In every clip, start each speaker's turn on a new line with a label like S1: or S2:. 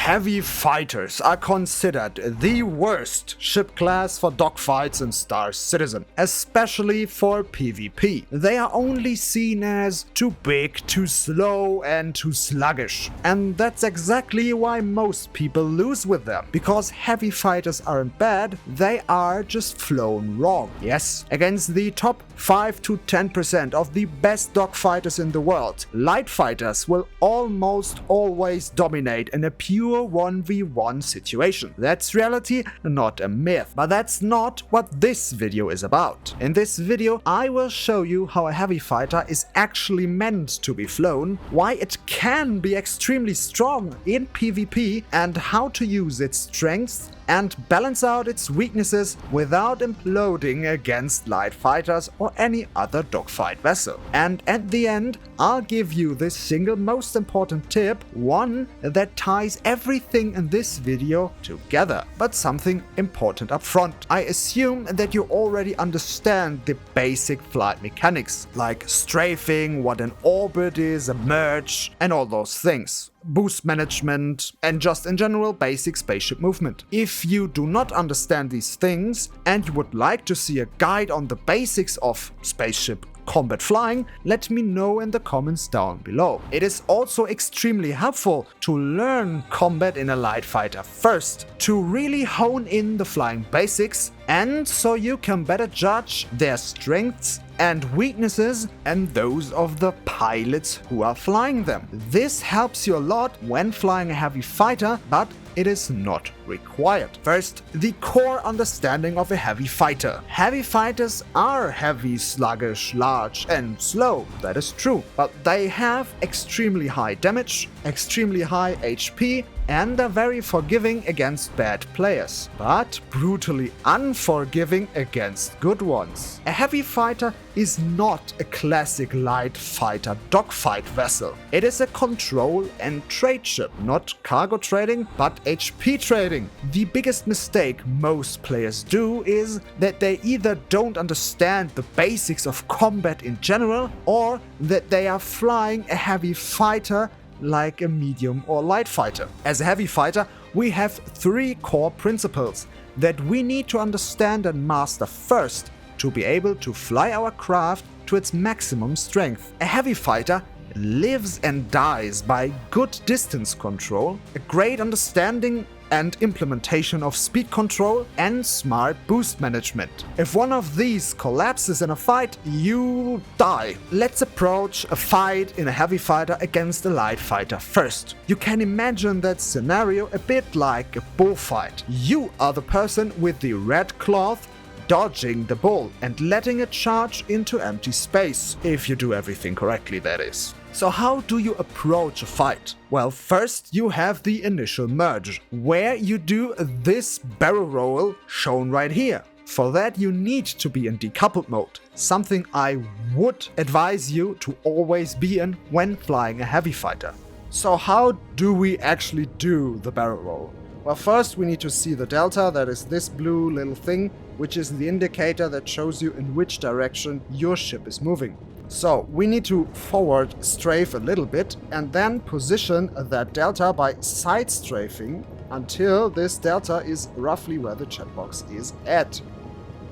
S1: Heavy fighters are considered the worst ship class for dogfights in Star Citizen, especially for PvP. They are only seen as too big, too slow, and too sluggish. And that's exactly why most people lose with them. Because heavy fighters aren't bad, they are just flown wrong. Yes, against the top 5 to 10% of the best dogfighters in the world, light fighters will almost always dominate in a pure 1v1 situation. That's reality, not a myth. But that's not what this video is about. In this video, I will show you how a heavy fighter is actually meant to be flown, why it can be extremely strong in PvP, and how to use its strengths and balance out its weaknesses without imploding against light fighters or any other dogfight vessel. And at the end, I'll give you the single most important tip, one that ties everything in this video together. But something important up front. I assume that you already understand the basic flight mechanics, like strafing, what an orbit is, a merge, and all those things. Boost management, and just in general basic spaceship movement. If you do not understand these things and you would like to see a guide on the basics of spaceship combat flying, let me know in the comments down below. It is also extremely helpful to learn combat in a light fighter first, to really hone in the flying basics, and so you can better judge their strengths and weaknesses and those of the pilots who are flying them. This helps you a lot when flying a heavy fighter, but it is not required. First, the core understanding of a heavy fighter. Heavy fighters are heavy, sluggish, large, and slow. That is true. But they have extremely high damage, extremely high HP, and are very forgiving against bad players, but brutally unforgiving against good ones. A heavy fighter is not a classic light fighter dogfight vessel. It is a control and trade ship, not cargo trading, but HP trading. The biggest mistake most players do is that they either don't understand the basics of combat in general, or that they are flying a heavy fighter like a medium or light fighter. As a heavy fighter, we have 3 core principles that we need to understand and master first to be able to fly our craft to its maximum strength. A heavy fighter lives and dies by good distance control, a great understanding and implementation of speed control, and smart boost management. If one of these collapses in a fight, you die. Let's approach a fight in a heavy fighter against a light fighter first. You can imagine that scenario a bit like a bullfight. You are the person with the red cloth dodging the bull and letting it charge into empty space, if you do everything correctly, that is. So how do you approach a fight? Well, first you have the initial merge, where you do this barrel roll shown right here. For that you need to be in decoupled mode, something I would advise you to always be in when flying a heavy fighter. So how do we actually do the barrel roll? Well, first we need to see the delta, that is this blue little thing, which is the indicator that shows you in which direction your ship is moving. So we need to forward strafe a little bit and then position that delta by side strafing until this delta is roughly where the chat box is at.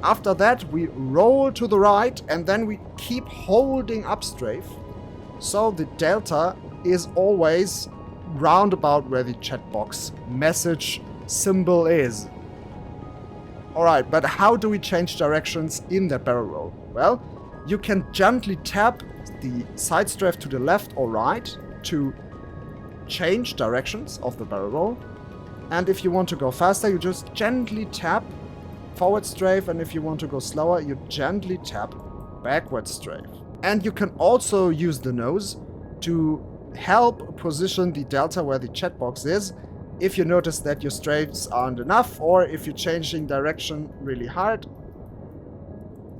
S1: After that we roll to the right and then we keep holding up strafe, so the delta is always round about where the chat box message symbol is. Alright, but how do we change directions in that barrel roll? Well, you can gently tap the side strafe to the left or right to change directions of the barrel roll. And if you want to go faster, you just gently tap forward strafe, and if you want to go slower, you gently tap backward strafe. And you can also use the nose to help position the delta where the chat box is if you notice that your strafes aren't enough, or if you're changing direction really hard.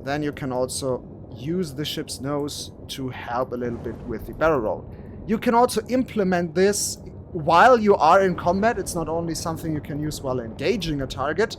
S1: Then you can also use the ship's nose to help a little bit with the barrel roll. You can also implement this while you are in combat. It's not only something you can use while engaging a target,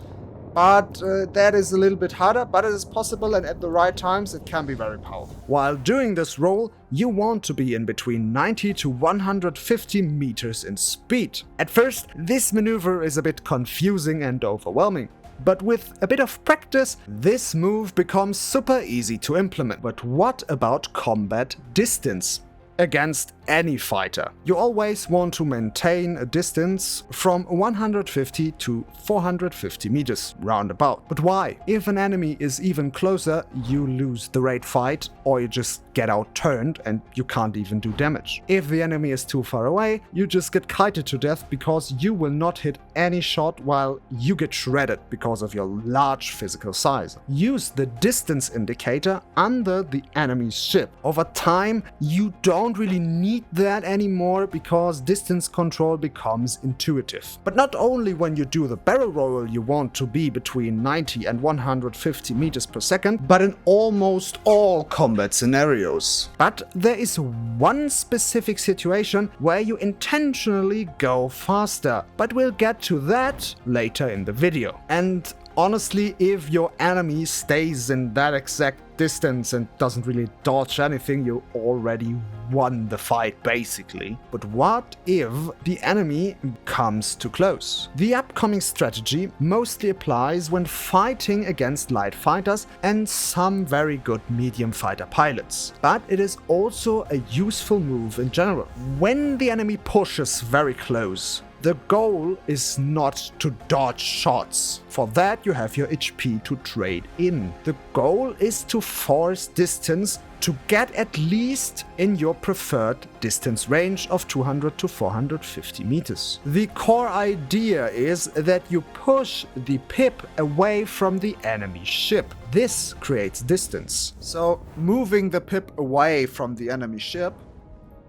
S1: But that is a little bit harder, but it is possible, and at the right times it can be very powerful. While doing this roll, you want to be in between 90 to 150 meters in speed. At first, this maneuver is a bit confusing and overwhelming. But with a bit of practice, this move becomes super easy to implement. But what about combat distance? Against any fighter, you always want to maintain a distance from 150 to 450 meters, roundabout. But why? If an enemy is even closer, you lose the raid fight, or you just get outturned and you can't even do damage. If the enemy is too far away, you just get kited to death because you will not hit any shot, while you get shredded because of your large physical size. Use the distance indicator under the enemy's ship. Over time, you don't really need that anymore because distance control becomes intuitive. But not only when you do the barrel roll you want to be between 90 and 150 meters per second, but in almost all combat scenarios. But there is one specific situation where you intentionally go faster, but we'll get to that later in the video. And honestly, if your enemy stays in that exact distance and doesn't really dodge anything, you already won the fight basically. But what if the enemy comes too close? The upcoming strategy mostly applies when fighting against light fighters and some very good medium fighter pilots. But it is also a useful move in general. When the enemy pushes very close, the goal is not to dodge shots. For that you have your HP to trade in. The goal is to force distance to get at least in your preferred distance range of 200 to 450 meters. The core idea is that you push the pip away from the enemy ship. This creates distance. So moving the pip away from the enemy ship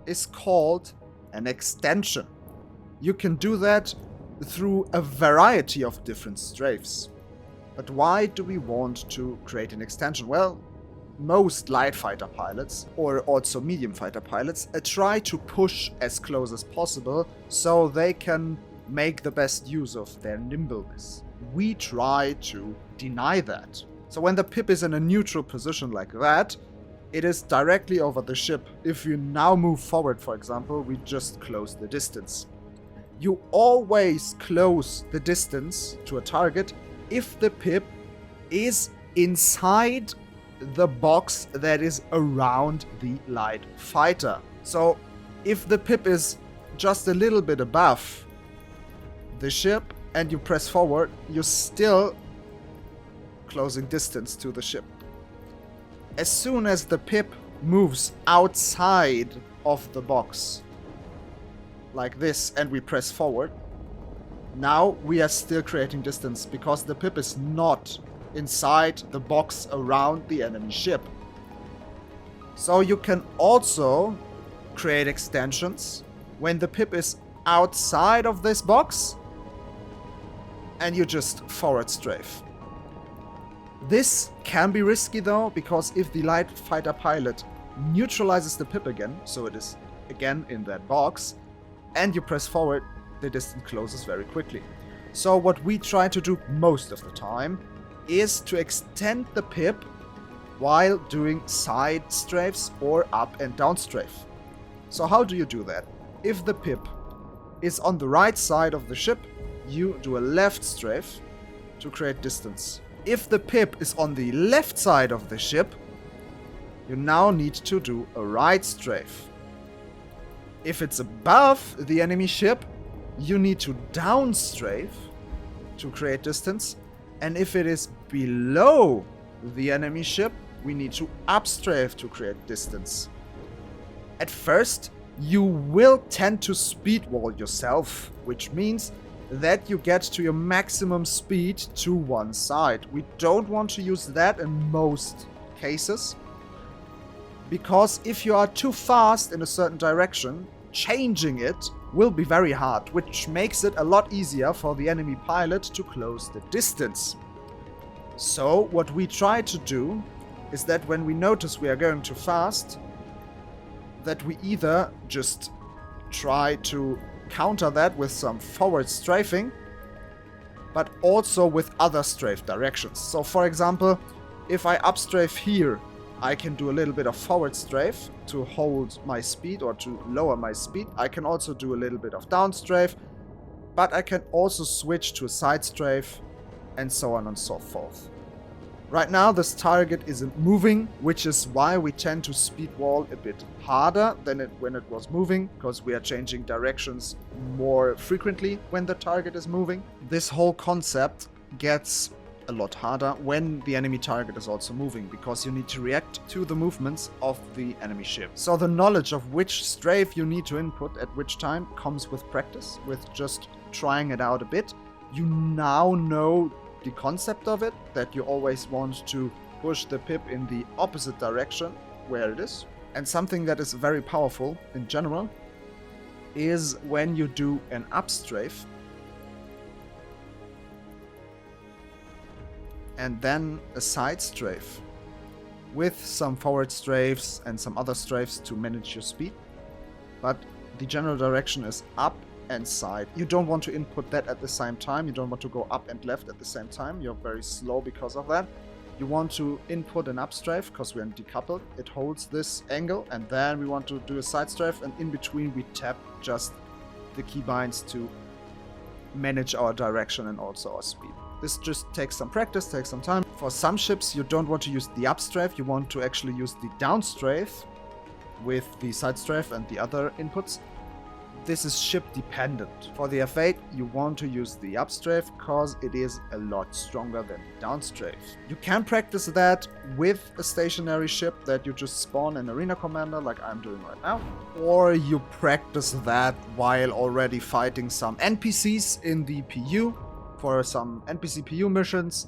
S1: is called an extension. You can do that through a variety of different strafes. But why do we want to create an extension? Well, most light fighter pilots, or also medium fighter pilots, try to push as close as possible so they can make the best use of their nimbleness. We try to deny that. So when the pip is in a neutral position like that, it is directly over the ship. If you now move forward, for example, we just close the distance. You always close the distance to a target if the pip is inside the box that is around the light fighter. So if the pip is just a little bit above the ship and you press forward, you're still closing distance to the ship. As soon as the pip moves outside of the box, like this, and we press forward, now we are still creating distance because the pip is not inside the box around the enemy ship. So you can also create extensions when the pip is outside of this box and you just forward strafe. This can be risky though, because if the light fighter pilot neutralizes the pip again, so it is again in that box, and you press forward, the distance closes very quickly. So what we try to do most of the time is to extend the pip while doing side strafes or up and down strafe. So how do you do that? If the pip is on the right side of the ship, you do a left strafe to create distance. If the pip is on the left side of the ship, you now need to do a right strafe. If it's above the enemy ship, you need to down strafe to create distance. And if it is below the enemy ship, we need to up strafe to create distance. At first, you will tend to speedwall yourself, which means that you get to your maximum speed to one side. We don't want to use that in most cases, because if you are too fast in a certain direction, changing it will be very hard, which makes it a lot easier for the enemy pilot to close the distance. So what we try to do is that when we notice we are going too fast, that we either just try to counter that with some forward strafing, but also with other strafe directions. So for example, if I up strafe here, I can do a little bit of forward strafe to hold my speed or to lower my speed. I can also do a little bit of down strafe, but I can also switch to a side strafe and so on and so forth. Right now this target isn't moving, which is why we tend to speed wall a bit harder than when it was moving, because we are changing directions more frequently when the target is moving. This whole concept gets a lot harder when the enemy target is also moving, because you need to react to the movements of the enemy ship. So the knowledge of which strafe you need to input at which time comes with practice, with just trying it out a bit. You now know the concept of it, that you always want to push the pip in the opposite direction where it is. And something that is very powerful in general is when you do an up strafe and then a side strafe with some forward strafes and some other strafes to manage your speed. But the general direction is up and side. You don't want to input that at the same time. You don't want to go up and left at the same time. You're very slow because of that. You want to input an up strafe because we're decoupled. It holds this angle, and then we want to do a side strafe, and in between we tap just the keybinds to manage our direction and also our speed. This just takes some practice, takes some time. For some ships, you don't want to use the up strafe. You want to actually use the down strafe with the side strafe and the other inputs. This is ship dependent. For the F8, you want to use the up strafe because it is a lot stronger than the down strafe. You can practice that with a stationary ship that you just spawn an arena commander like I'm doing right now. Or you practice that while already fighting some NPCs in the PU for some NPC PU missions.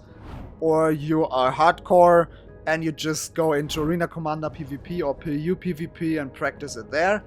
S1: Or you are hardcore and you just go into arena commander PvP or PU PvP and practice it there.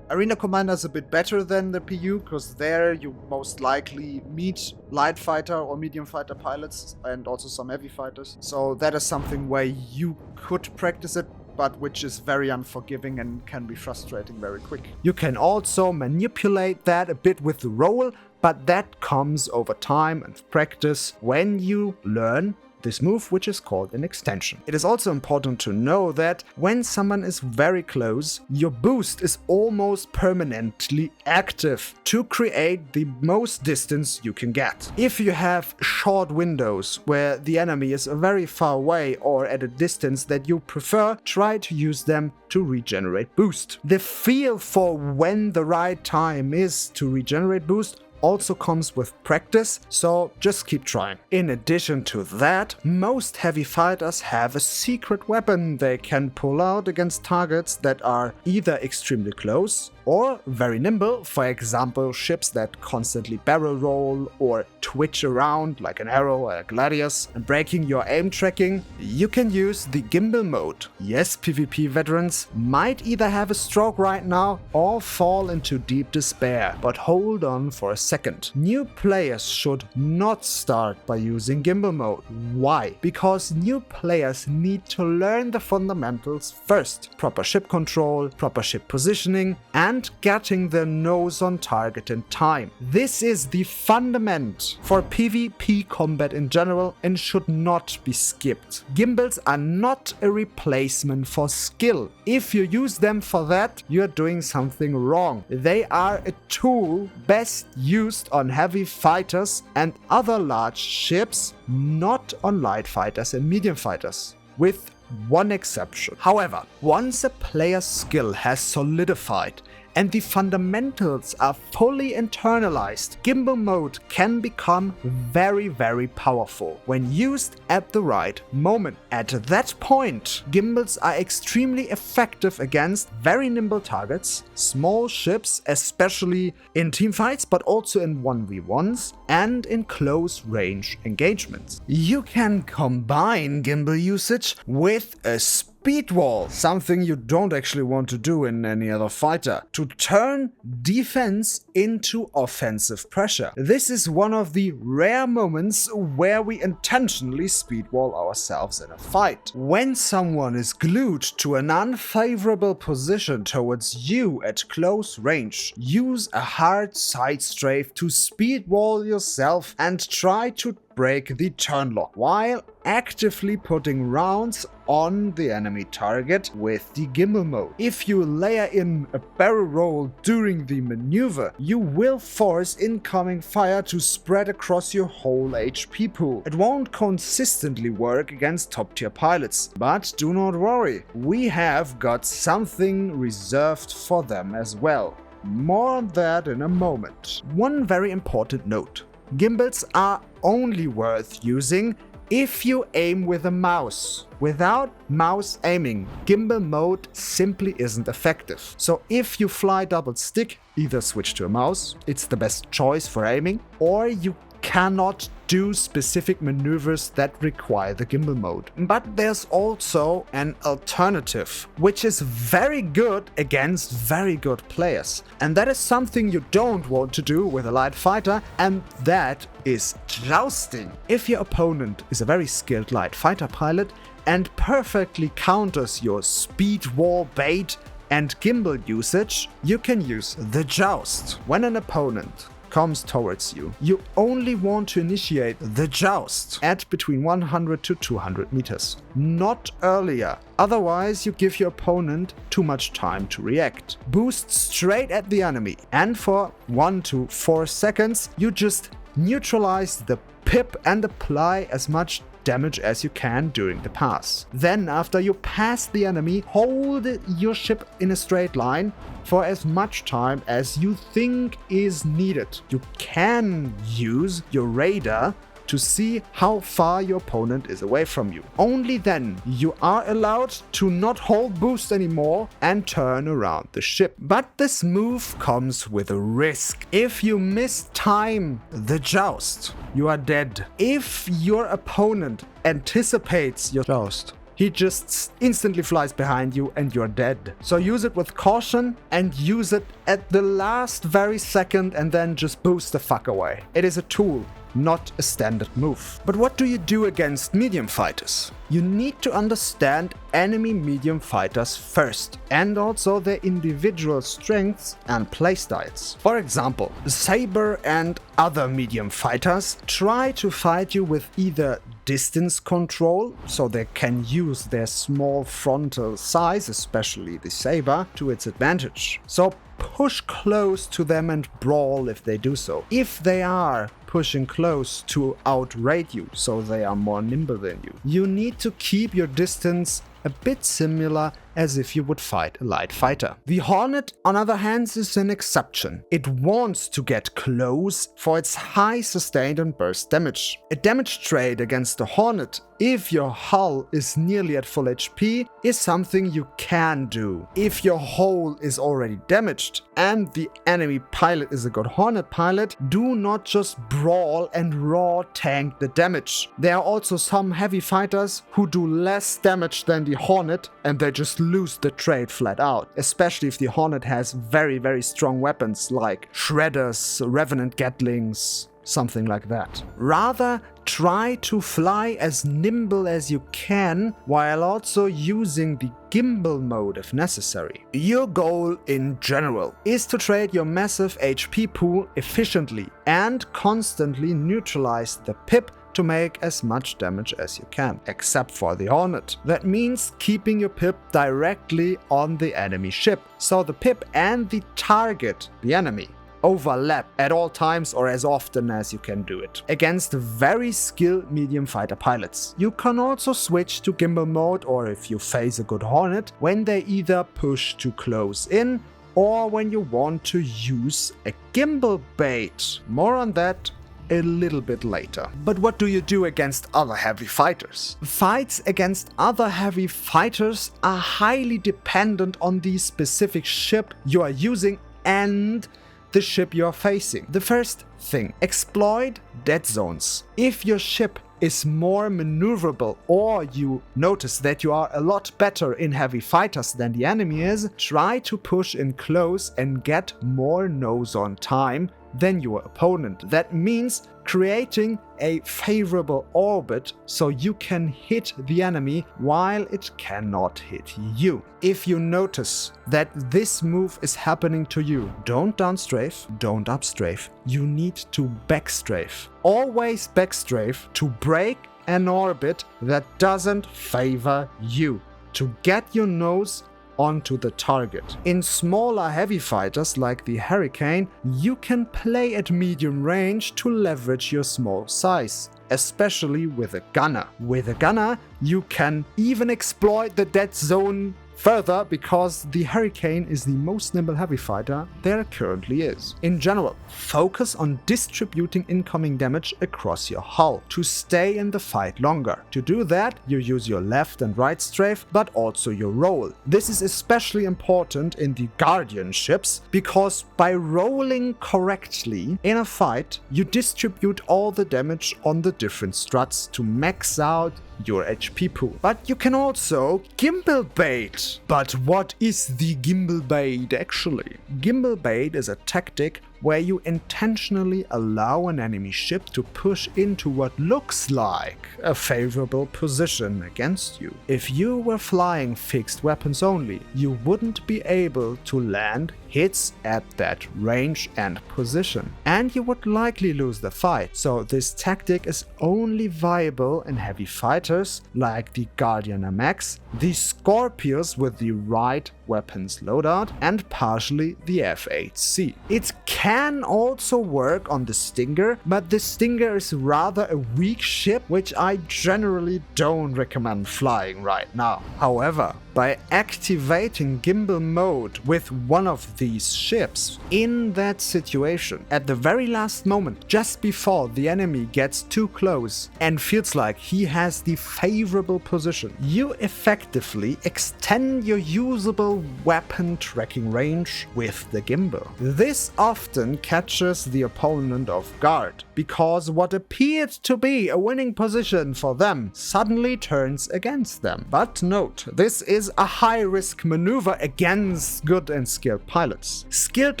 S1: Arena Commander is a bit better than the PU, because there you most likely meet light fighter or medium fighter pilots and also some heavy fighters. So that is something where you could practice it, but which is very unforgiving and can be frustrating very quick. You can also manipulate that a bit with the roll, but that comes over time and practice when you learn this move, which is called an extension. It is also important to know that when someone is very close, your boost is almost permanently active to create the most distance you can get. If you have short windows where the enemy is very far away or at a distance that you prefer, try to use them to regenerate boost. The feel for when the right time is to regenerate boost also comes with practice, so just keep trying. In addition to that, most heavy fighters have a secret weapon they can pull out against targets that are either extremely close or very nimble, for example ships that constantly barrel roll or twitch around like an arrow or a gladius and breaking your aim tracking. You can use the gimbal mode. Yes, PvP veterans might either have a stroke right now or fall into deep despair, but hold on for a second. New players should not start by using gimbal mode. Why? Because new players need to learn the fundamentals first. Proper ship control, proper ship positioning, and getting the nose on target in time. This is the fundament for PvP combat in general and should not be skipped. Gimbals are not a replacement for skill. If you use them for that, you're doing something wrong. They are a tool best used on heavy fighters and other large ships, not on light fighters and medium fighters, with one exception. However, once a player's skill has solidified and the fundamentals are fully internalized, gimbal mode can become very, very powerful when used at the right moment. At that point, gimbals are extremely effective against very nimble targets, small ships, especially in teamfights, but also in 1v1s and in close range engagements. You can combine gimbal usage with a Speedwall, something you don't actually want to do in any other fighter, to turn defense into offensive pressure. This is one of the rare moments where we intentionally speedwall ourselves in a fight. When someone is glued to an unfavorable position towards you at close range, use a hard side strafe to speedwall yourself and try to break the turn lock while actively putting rounds on the enemy target with the gimbal mode. If you layer in a barrel roll during the maneuver, you will force incoming fire to spread across your whole HP pool. It won't consistently work against top tier pilots, but do not worry, we have got something reserved for them as well. More on that in a moment. One very important note. Gimbals are only worth using if you aim with a mouse. Without mouse aiming, gimbal mode simply isn't effective. So if you fly double stick, either switch to a mouse, it's the best choice for aiming, or you cannot do specific maneuvers that require the gimbal mode. But there's also an alternative, which is very good against very good players. And that is something you don't want to do with a light fighter, and that is jousting. If your opponent is a very skilled light fighter pilot and perfectly counters your speedwall bait and gimbal usage, you can use the joust. When an opponent comes towards you, you only want to initiate the joust at between 100 to 200 meters, not earlier. Otherwise, you give your opponent too much time to react. Boost straight at the enemy, and for 1 to 4 seconds, you just neutralize the pip and apply as much damage as you can during the pass. Then, after you pass the enemy, hold your ship in a straight line for as much time as you think is needed. You can use your radar to see how far your opponent is away from you. Only then you are allowed to not hold boost anymore and turn around the ship. But this move comes with a risk. If you mistime the joust, you are dead. If your opponent anticipates your joust, he just instantly flies behind you and you're dead. So use it with caution and use it at the last very second and then just boost the fuck away. It is a tool, not a standard move. But what do you do against medium fighters? You need to understand enemy medium fighters first, and also their individual strengths and playstyles. For example, Saber and other medium fighters try to fight you with either distance control, so they can use their small frontal size, especially the Saber, to its advantage. So push close to them and brawl if they do so. If they are pushing close to outrate you, so they are more nimble than you, you need to keep your distance a bit similar as if you would fight a light fighter. The Hornet, on other hand, is an exception. It wants to get close for its high sustained and burst damage. A damage trade against the Hornet, if your hull is nearly at full HP, is something you can do. If your hull is already damaged and the enemy pilot is a good Hornet pilot, do not just brawl and raw tank the damage. There are also some heavy fighters who do less damage than the Hornet and they just lose the trade flat out, especially if the Hornet has very, very strong weapons like Shredders, Revenant Gatlings, something like that. Rather, try to fly as nimble as you can while also using the gimbal mode if necessary. Your goal in general is to trade your massive HP pool efficiently and constantly neutralize the pip to make as much damage as you can, except for the Hornet. That means keeping your pip directly on the enemy ship, so the pip and the target, the enemy, overlap at all times or as often as you can do it. Against very skilled medium fighter pilots, you can also switch to gimbal mode, or if you face a good Hornet, when they either push too close in or when you want to use a gimbal bait. More on that a little bit later. But what do you do against other heavy fighters? Fights against other heavy fighters are highly dependent on the specific ship you are using and the ship you are facing. The first thing, exploit dead zones. If your ship is more maneuverable, or you notice that you are a lot better in heavy fighters than the enemy is, try to push in close and get more nose on time than your opponent. That means creating a favorable orbit so you can hit the enemy while it cannot hit you. If you notice that this move is happening to you, don't downstrafe, don't upstrafe. You need to backstrafe. Always backstrafe to break an orbit that doesn't favor you, to get your nose onto the target. In smaller heavy fighters like the Hurricane, you can play at medium range to leverage your small size, especially with a gunner. With a gunner, you can even exploit the dead zone further because the Hurricane is the most nimble heavy fighter there currently is. In general, focus on distributing incoming damage across your hull to stay in the fight longer. To do that, you use your left and right strafe, but also your roll. This is especially important in the Guardian ships because by rolling correctly in a fight, you distribute all the damage on the different struts to max out your HP pool. But you can also gimbal bait. But what is the gimbal bait actually? Gimbal bait is a tactic where you intentionally allow an enemy ship to push into what looks like a favorable position against you. If you were flying fixed weapons only, you wouldn't be able to land hits at that range and position, and you would likely lose the fight. So this tactic is only viable in heavy fighters like the Guardian MX, the Scorpios with the right weapons loadout, and partially the F8C. It can also work on the Stinger, but the Stinger is rather a weak ship, which I generally don't recommend flying right now. However, by activating gimbal mode with one of these ships in that situation at the very last moment, just before the enemy gets too close and feels like he has the favorable position, you effectively extend your usable weapon tracking range with the gimbal. This often catches the opponent off guard, because what appeared to be a winning position for them suddenly turns against them. But note, this is a high-risk maneuver against good and skilled pilots. Skilled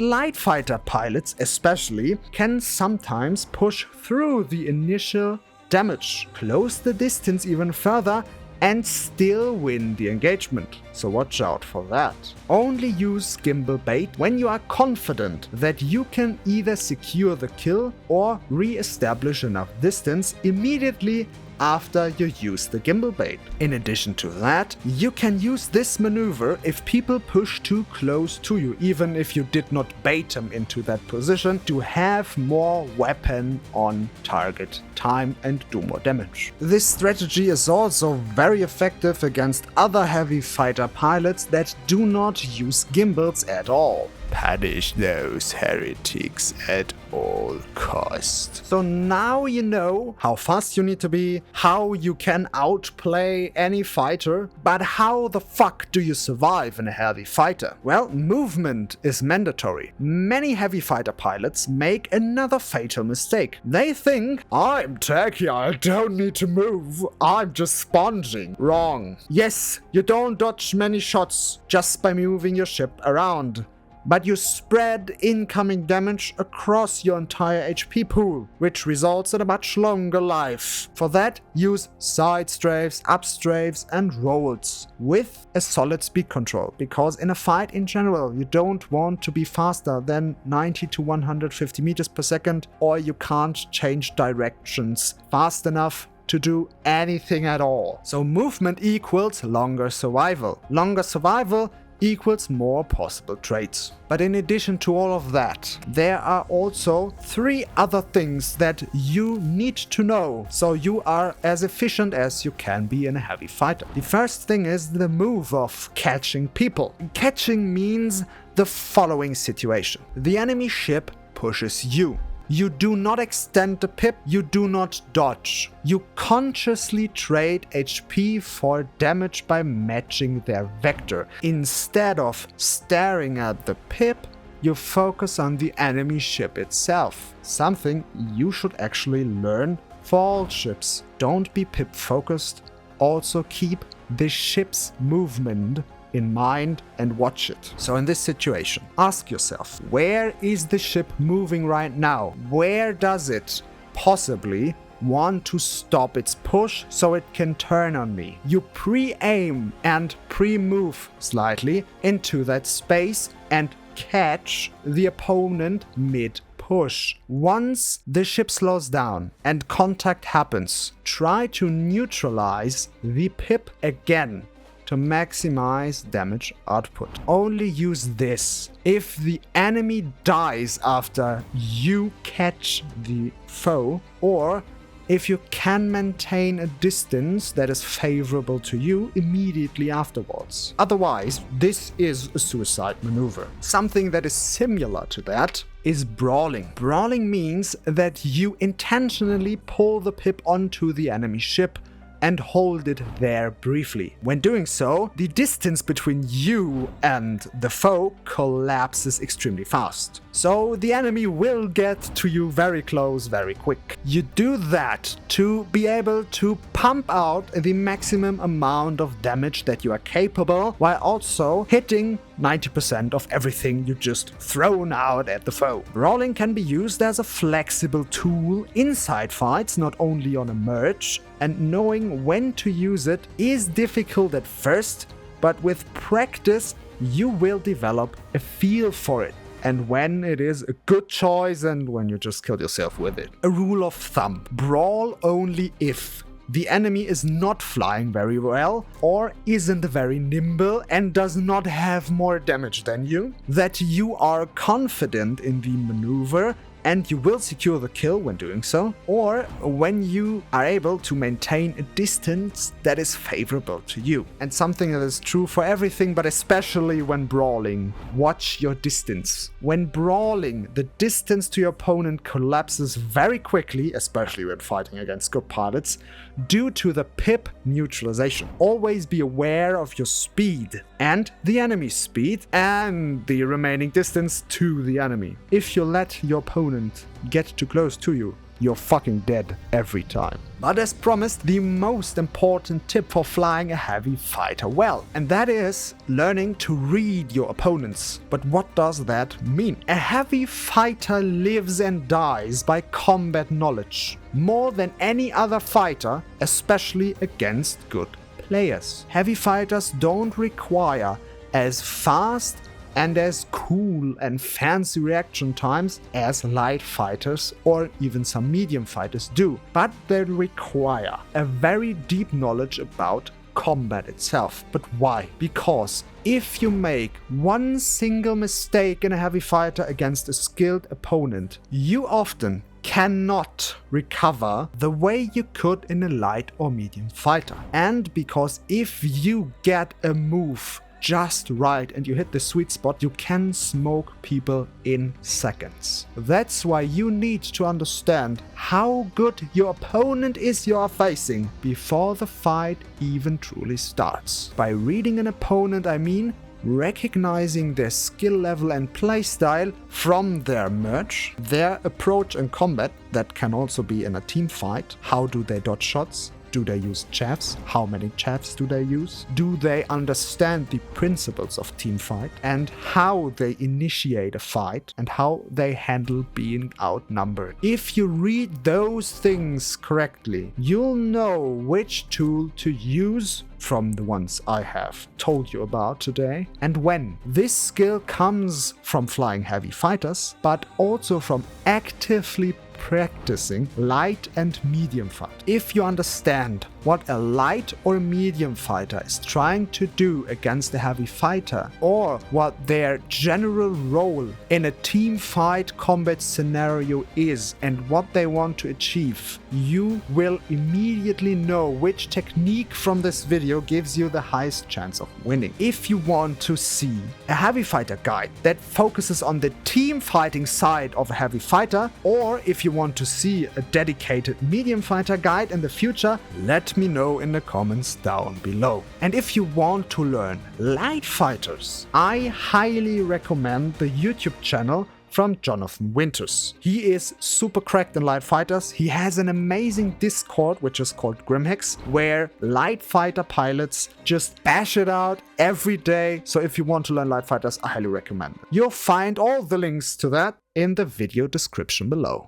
S1: light fighter pilots especially can sometimes push through the initial damage, close the distance even further, and still win the engagement. So watch out for that. Only use gimbal bait when you are confident that you can either secure the kill or re-establish enough distance immediately after you use the gimbal bait. In addition to that, you can use this maneuver if people push too close to you, even if you did not bait them into that position, to have more weapon on target time and do more damage. This strategy is also very effective against other heavy fighter pilots that do not use gimbals at all. Punish those heretics at all costs. So now you know how fast you need to be, how you can outplay any fighter, but how the fuck do you survive in a heavy fighter? Well, movement is mandatory. Many heavy fighter pilots make another fatal mistake. They think, I'm tacky, I don't need to move, I'm just sponging. Wrong. Yes, you don't dodge many shots just by moving your ship around, but you spread incoming damage across your entire HP pool, which results in a much longer life. For that, use side strafes, up strafes, and rolls with a solid speed control, because in a fight in general, you don't want to be faster than 90 to 150 meters per second, or you can't change directions fast enough to do anything at all. So movement equals longer survival. Longer survival equals more possible trades. But in addition to all of that, there are also 3 other things that you need to know so you are as efficient as you can be in a heavy fighter. The first thing is the move of catching people. Catching means the following situation. The enemy ship pushes you. You do not extend the pip, you do not dodge. You consciously trade HP for damage by matching their vector. Instead of staring at the pip, you focus on the enemy ship itself. Something you should actually learn For all ships, don't be pip focused. Also keep the ship's movement in mind and watch it. So in this situation, ask yourself, where is the ship moving right now? Where does it possibly want to stop its push so it can turn on me? You pre-aim and pre-move slightly into that space and catch the opponent mid-push. Once the ship slows down and contact happens, try to neutralize the pip again to maximize damage output. Only use this if the enemy dies after you catch the foe, or if you can maintain a distance that is favorable to you immediately afterwards. Otherwise, this is a suicide maneuver. Something that is similar to that is brawling. Brawling means that you intentionally pull the pip onto the enemy ship and hold it there briefly. When doing so, the distance between you and the foe collapses extremely fast. So the enemy will get to you very close, very quick. You do that to be able to pump out the maximum amount of damage that you are capable, while also hitting 90% of everything you just thrown out at the foe. Brawling can be used as a flexible tool inside fights, not only on a merge, and knowing when to use it is difficult at first, but with practice you will develop a feel for it, and when it is a good choice and when you just kill yourself with it. A rule of thumb: brawl only if the enemy is not flying very well, or isn't very nimble and does not have more damage than you, that you are confident in the maneuver and you will secure the kill when doing so, or when you are able to maintain a distance that is favorable to you. And something that is true for everything, but especially when brawling: watch your distance. When brawling, the distance to your opponent collapses very quickly, especially when fighting against good pilots, due to the pip neutralization. Always be aware of your speed and the enemy's speed and the remaining distance to the enemy. If you let your opponent get too close to you, you're fucking dead every time. But as promised, the most important tip for flying a heavy fighter well, and that is learning to read your opponents. But what does that mean? A heavy fighter lives and dies by combat knowledge, more than any other fighter, especially against good players. Heavy fighters don't require as fast and as cool and fancy reaction times as light fighters or even some medium fighters do, but they require a very deep knowledge about combat itself. But why? Because if you make one single mistake in a heavy fighter against a skilled opponent, you often cannot recover the way you could in a light or medium fighter. And because if you get a move just right and you hit the sweet spot, you can smoke people in seconds. That's why you need to understand how good your opponent is you are facing before the fight even truly starts. By reading an opponent, I mean recognizing their skill level and playstyle from their merge, their approach in combat, that can also be in a team fight. How do they dodge shots? Do they use chavs? How many chavs do they use? Do they understand the principles of team fight and how they initiate a fight and how they handle being outnumbered? If you read those things correctly, you'll know which tool to use from the ones I have told you about today and when. This skill comes from flying heavy fighters, but also from actively practicing light and medium fight. If you understand what a light or medium fighter is trying to do against a heavy fighter, or what their general role in a team fight combat scenario is and what they want to achieve, you will immediately know which technique from this video gives you the highest chance of winning. If you want to see a heavy fighter guide that focuses on the team fighting side of a heavy fighter, or if you want to see a dedicated medium fighter guide in the future, let me know in the comments down below. And if you want to learn light fighters, I highly recommend the YouTube channel from Jonathan Winters. He is super cracked in light fighters. He has an amazing Discord, which is called Grimhex, where light fighter pilots just bash it out every day. So if you want to learn light fighters, I highly recommend it. You'll find all the links to that in the video description below.